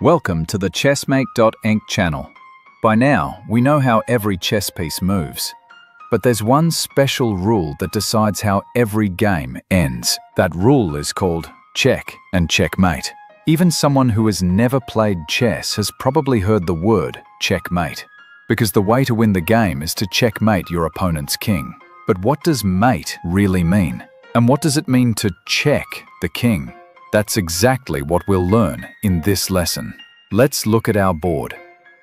Welcome to the ChessMate-ink channel. By now, we know how every chess piece moves. But there's one special rule that decides how every game ends. That rule is called check and checkmate. Even someone who has never played chess has probably heard the word checkmate, because the way to win the game is to checkmate your opponent's king. But what does mate really mean? And what does it mean to check the king? That's exactly what we'll learn in this lesson. Let's look at our board.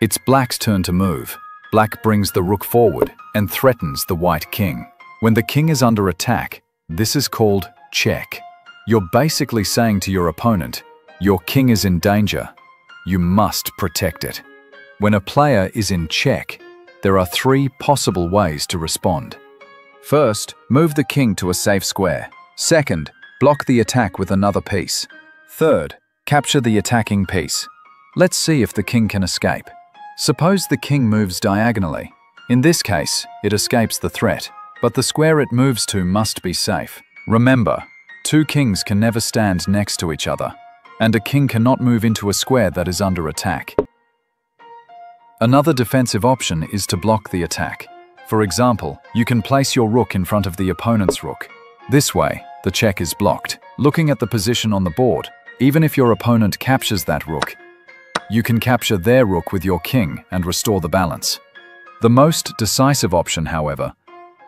It's black's turn to move. Black brings the rook forward and threatens the white king. When the king is under attack, this is called check. You're basically saying to your opponent, your king is in danger. You must protect it. When a player is in check, there are three possible ways to respond. First, move the king to a safe square. Second, block the attack with another piece. Third, capture the attacking piece. Let's see if the king can escape. Suppose the king moves diagonally. In this case, it escapes the threat, but the square it moves to must be safe. Remember, two kings can never stand next to each other, and a king cannot move into a square that is under attack. Another defensive option is to block the attack. For example, you can place your rook in front of the opponent's rook. This way, the check is blocked. Looking at the position on the board, even if your opponent captures that rook, you can capture their rook with your king and restore the balance. The most decisive option, however,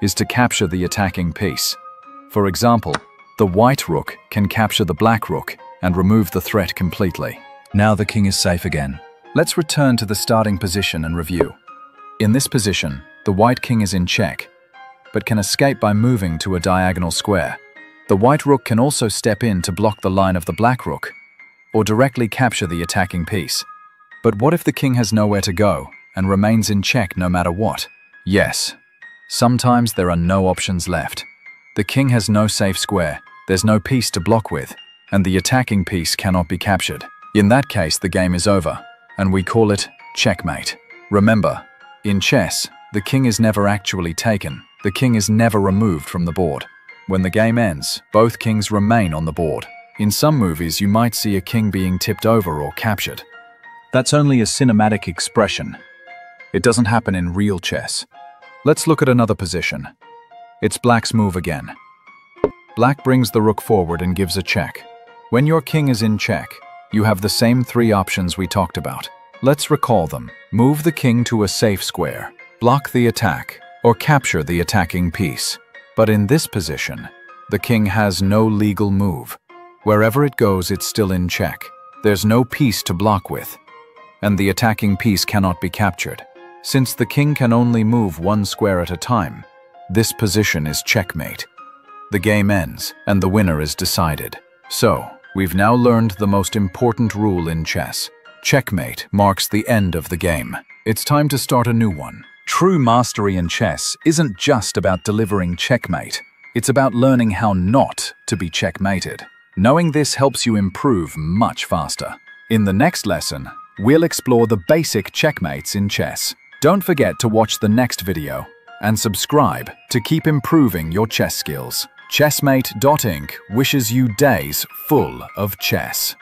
is to capture the attacking piece. For example, the white rook can capture the black rook and remove the threat completely. Now the king is safe again. Let's return to the starting position and review. In this position, the white king is in check, but can escape by moving to a diagonal square. The white rook can also step in to block the line of the black rook, or directly capture the attacking piece. But what if the king has nowhere to go and remains in check no matter what? Yes, sometimes there are no options left. The king has no safe square, there's no piece to block with, and the attacking piece cannot be captured. In that case, the game is over, and we call it checkmate. Remember, in chess, the king is never actually taken. The king is never removed from the board. When the game ends, both kings remain on the board. In some movies, you might see a king being tipped over or captured. That's only a cinematic expression. It doesn't happen in real chess. Let's look at another position. It's black's move again. Black brings the rook forward and gives a check. When your king is in check, you have the same three options we talked about. Let's recall them. Move the king to a safe square, block the attack, or capture the attacking piece. But in this position, the king has no legal move. Wherever it goes, it's still in check. There's no piece to block with, and the attacking piece cannot be captured. Since the king can only move one square at a time, this position is checkmate. The game ends, and the winner is decided. So, we've now learned the most important rule in chess. Checkmate marks the end of the game. It's time to start a new one. True mastery in chess isn't just about delivering checkmate. It's about learning how not to be checkmated. Knowing this helps you improve much faster. In the next lesson, we'll explore the basic checkmates in chess. Don't forget to watch the next video and subscribe to keep improving your chess skills. ChessMate-ink wishes you days full of chess.